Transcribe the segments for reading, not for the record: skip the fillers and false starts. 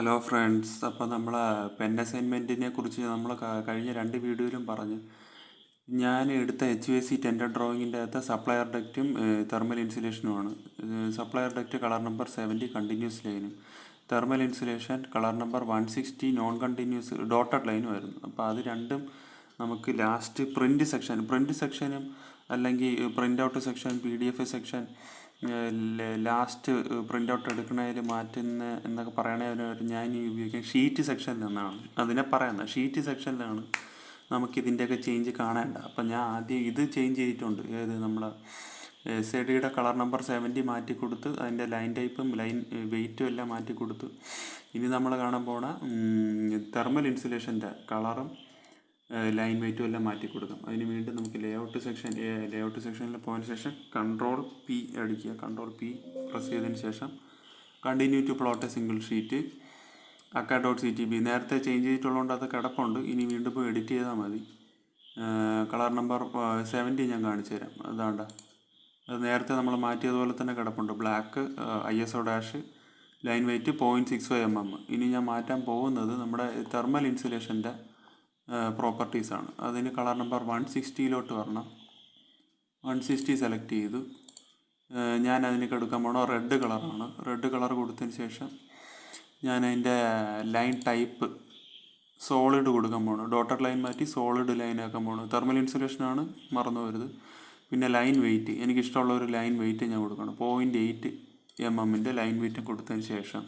Hello friends, അപ്പോൾ നമ്മൾ pen അസൈൻമെൻറ്റിനെ കുറിച്ച് നമ്മൾ കഴിഞ്ഞ 2 വീഡിയോയിലും പറഞ്ഞു. ഞാൻ എടുത്ത HVAC ടെൻഡർ ഡ്രോയിങ്ങിൻ്റെ അകത്ത് സപ്ലയർ ഡക്റ്റും തെർമൽ ഇൻസുലേഷനുമാണ്. Supplier duct colour number 70 continuous ലൈനും, thermal insulation colour number 160 non continuous dotted ലൈനും ആയിരുന്നു. അപ്പോൾ അത് രണ്ടും നമുക്ക് ലാസ്റ്റ് പ്രിൻറ്റ് സെക്ഷനും അല്ലെങ്കിൽ print out section, PDF section, last print out എടുക്കണതിൽ മാറ്റുന്ന എന്നൊക്കെ പറയണതിന് ഞാൻ ഈ ഉപയോഗിക്കുന്ന ഷീറ്റ് സെക്ഷനിൽ നിന്നാണ് അതിനെ പറയുന്നത്. ഷീറ്റ് സെക്ഷനിലാണ് നമുക്കിതിൻ്റെയൊക്കെ ചേഞ്ച് കാണേണ്ട. അപ്പം ഞാൻ ആദ്യം ഇത് ചേഞ്ച് ചെയ്തിട്ടുണ്ട്. നമ്മൾ SADയുടെ കളർ നമ്പർ 70 മാറ്റി കൊടുത്ത് അതിൻ്റെ ലൈൻ ടൈപ്പും ലൈൻ വെയിറ്റും എല്ലാം മാറ്റി കൊടുത്തു. ഇനി നമ്മൾ കാണാൻ പോണ തെർമൽ ഇൻസുലേഷൻ്റെ കളറും ലൈൻ വെയിറ്റും എല്ലാം മാറ്റി കൊടുക്കാം. അതിന് വീണ്ടും നമുക്ക് ലേഔട്ട് സെക്ഷനിൽ പോയതിന് ശേഷം Ctrl+P അടിക്കുക. Ctrl+P പ്രസ് ചെയ്തതിന് ശേഷം continue to plot a single sheet akka.ctb നേരത്തെ ചേഞ്ച് ചെയ്തിട്ടുള്ളതുകൊണ്ട് അത് കിടപ്പുണ്ട്. ഇനി വീണ്ടും പോയി എഡിറ്റ് ചെയ്താൽ മതി. കളർ നമ്പർ 70 ഞാൻ കാണിച്ചു തരാം. അതാണ്ട, അത് നേരത്തെ നമ്മൾ മാറ്റിയതുപോലെ തന്നെ കിടപ്പുണ്ട്. Black, ISO dash, line weight 0.65 mm. ഇനി ഞാൻ മാറ്റാൻ പോകുന്നത് നമ്മുടെ തെർമൽ ഇൻസുലേഷൻ്റെ പ്രോപ്പർട്ടീസാണ്. അതിന് കളർ നമ്പർ 160 വരണം. 160 സെലക്ട് ചെയ്തു. ഞാൻ അതിന് കൊടുക്കാൻ പോണോ റെഡ് കളറാണ്. റെഡ് കളർ കൊടുത്തതിന് ശേഷം ഞാൻ അതിൻ്റെ ലൈൻ ടൈപ്പ് സോളിഡ് കൊടുക്കാൻ പോകണം. ഡോട്ടഡ് ലൈൻ മാറ്റി സോളിഡ് ലൈൻ ആക്കാൻ പോകണം. തെർമൽ ഇൻസുലേഷനാണ്, മറന്നു വരുത്. പിന്നെ ലൈൻ വെയിറ്റ്, എനിക്കിഷ്ടമുള്ള ഒരു ലൈൻ വെയിറ്റ് ഞാൻ കൊടുക്കണം. 0.8 mm ലൈൻ വെയിറ്റ് കൊടുത്തതിന് ശേഷം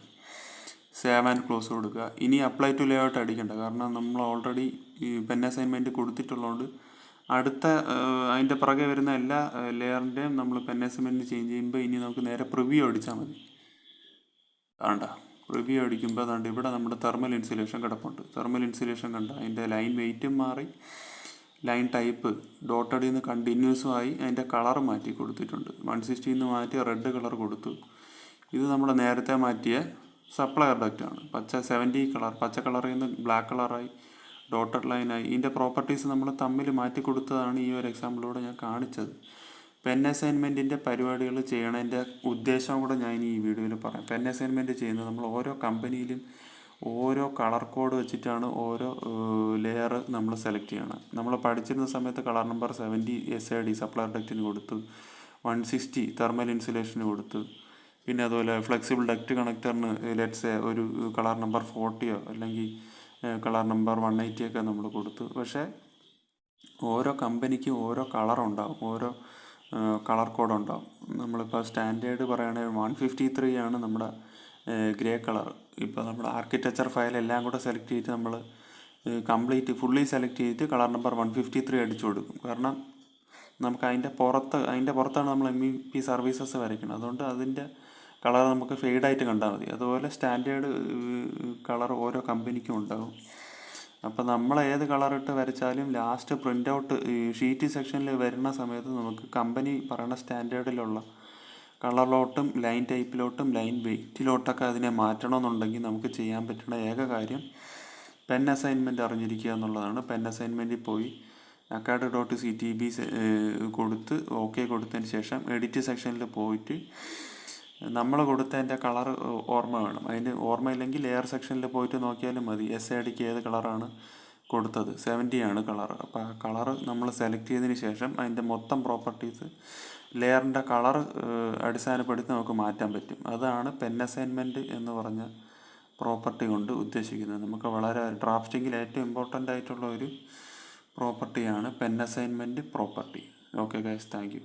സേവ് ആൻഡ് ക്ലോസ് കൊടുക്കുക. ഇനി അപ്ലൈ ടു ലേഔട്ട് അടിക്കണ്ട, കാരണം നമ്മൾ ഓൾറെഡി ഈ പെൻ അസൈൻമെൻറ്റ് കൊടുത്തിട്ടുള്ളതുകൊണ്ട് അടുത്ത അതിൻ്റെ പുറകെ വരുന്ന എല്ലാ ലെയറിൻ്റെയും നമ്മൾ പെൻ അസൈൻമെൻറ്റ് ചേഞ്ച് ചെയ്യുമ്പോൾ ഇനി നമുക്ക് നേരെ പ്രിവ്യൂ അടിച്ചാൽ മതി. വേണ്ട, പ്രിവ്യൂ അടിക്കുമ്പോൾ അതുകൊണ്ട് ഇവിടെ നമ്മുടെ തെർമൽ ഇൻസുലേഷൻ കിടപ്പുണ്ട്. തെർമൽ ഇൻസുലേഷൻ കണ്ട അതിൻ്റെ ലൈൻ വെയിറ്റും മാറി, ലൈൻ ടൈപ്പ് ഡോട്ടഡിൽ നിന്ന് കണ്ടിന്യൂസും ആയി, അതിൻ്റെ കളർ മാറ്റി കൊടുത്തിട്ടുണ്ട്. 160 നിന്ന് മാറ്റി റെഡ് കളർ കൊടുത്തു. ഇത് നമ്മൾ നേരത്തെ മാറ്റിയ സപ്ലയർ ഡക്റ്റാണ്. 70 കളർ, പച്ച കളറിൽ നിന്ന് ബ്ലാക്ക് കളറായി, ഡോട്ടഡ് ലൈനായി. ഇതിൻ്റെ പ്രോപ്പർട്ടീസ് നമ്മൾ തമ്മിൽ മാറ്റി കൊടുത്തതാണ് ഈ ഒരു എക്സാമ്പിളിലൂടെ ഞാൻ കാണിച്ചത്. പെൻ അസൈൻമെൻറ്റിൻ്റെ പരിപാടികൾ ചെയ്യണതിൻ്റെ ഉദ്ദേശം കൂടെ ഞാൻ ഈ വീഡിയോയിൽ പറയാം. പെൻ അസൈൻമെൻറ്റ് ചെയ്യുന്നത് നമ്മൾ ഓരോ കമ്പനിയിലും ഓരോ കളർ കോഡ് വെച്ചിട്ടാണ് ഓരോ ലെയർ നമ്മൾ സെലക്ട് ചെയ്യണം. നമ്മൾ പഠിച്ചിരുന്ന സമയത്ത് കളർ നമ്പർ 70 SAD സപ്ലയർ ഡക്റ്റിന് കൊടുത്തു, 160 തെർമൽ ഇൻസുലേഷന് കൊടുത്തു. പിന്നെ അതുപോലെ ഫ്ലെക്സിബിൾ ഡക്റ്റ് കണക്ടറിന് ലെറ്റ്സ് ഒരു കളർ നമ്പർ 40 അല്ലെങ്കിൽ കളർ നമ്പർ 180 ഒക്കെ നമ്മൾ കൊടുത്തു. പക്ഷേ ഓരോ കമ്പനിക്കും ഓരോ കളറുണ്ടാവും, ഓരോ കളർ കോഡ് ഉണ്ടാവും. നമ്മളിപ്പോൾ സ്റ്റാൻഡേർഡ് പറയുകയാണെങ്കിൽ 153 ആണ് നമ്മുടെ ഗ്രേ കളർ. ഇപ്പോൾ നമ്മുടെ ആർക്കിടെക്ചർ ഫയൽ എല്ലാം കൂടെ സെലക്ട് ചെയ്തിട്ട് നമ്മൾ കംപ്ലീറ്റ് ഫുള്ളി സെലക്ട് ചെയ്തിട്ട് കളർ നമ്പർ 153 അടിച്ചു കൊടുക്കും. കാരണം നമുക്ക് അതിൻ്റെ പുറത്താണ് നമ്മൾ MEP സർവീസസ് വരയ്ക്കുന്നത്. അതുകൊണ്ട് അതിൻ്റെ കളർ നമുക്ക് ഫെയ്ഡായിട്ട് കണ്ടാൽ മതി. അതുപോലെ സ്റ്റാൻഡേർഡ് കളർ ഓരോ കമ്പനിക്കും ഉണ്ടാകും. അപ്പോൾ നമ്മൾ ഏത് കളറിട്ട് വരച്ചാലും ലാസ്റ്റ് പ്രിൻ്റ് ഔട്ട് ഷീറ്റ് സെക്ഷനിൽ വരുന്ന സമയത്ത് നമുക്ക് കമ്പനി പറയുന്ന സ്റ്റാൻഡേർഡിലുള്ള കളറിലോട്ടും ലൈൻ ടൈപ്പിലോട്ടും ലൈൻ വെയിറ്റിലോട്ടൊക്കെ അതിനെ മാറ്റണമെന്നുണ്ടെങ്കിൽ നമുക്ക് ചെയ്യാൻ പറ്റുന്ന ഏക കാര്യം പെൻ അസൈൻമെൻറ്റ് അറിഞ്ഞിരിക്കുക എന്നുള്ളതാണ്. പെൻ അസൈൻമെൻറ്റിൽ പോയി akka.ctb കൊടുത്ത് OK കൊടുത്തതിന് ശേഷം എഡിറ്റ് സെക്ഷനിൽ പോയിട്ട് നമ്മൾ കൊടുത്തതിൻ്റെ കളർ ഓർമ്മ വേണം. അതിന് ഓർമ്മയില്ലെങ്കിൽ ലെയർ സെക്ഷനിൽ പോയിട്ട് നോക്കിയാലും മതി. SADക്ക് ഏത് കളറാണ് കൊടുത്തത്, 70 ആണ് കളർ. അപ്പോൾ ആ കളർ നമ്മൾ സെലക്ട് ചെയ്തതിന് ശേഷം അതിൻ്റെ മൊത്തം പ്രോപ്പർട്ടീസ് ലെയറിൻ്റെ കളർ അടിസ്ഥാനപ്പെടുത്തി നമുക്ക് മാറ്റാൻ പറ്റും. അതാണ് പെൻ അസൈൻമെൻറ്റ് എന്ന് പറഞ്ഞ പ്രോപ്പർട്ടി കൊണ്ട് ഉദ്ദേശിക്കുന്നത്. നമുക്ക് വളരെ ഡ്രാഫ്റ്റിങ്ങിൽ ഏറ്റവും ഇമ്പോർട്ടൻ്റ് ആയിട്ടുള്ള ഒരു പ്രോപ്പർട്ടിയാണ് pen assignment property. Okay guys, thank you.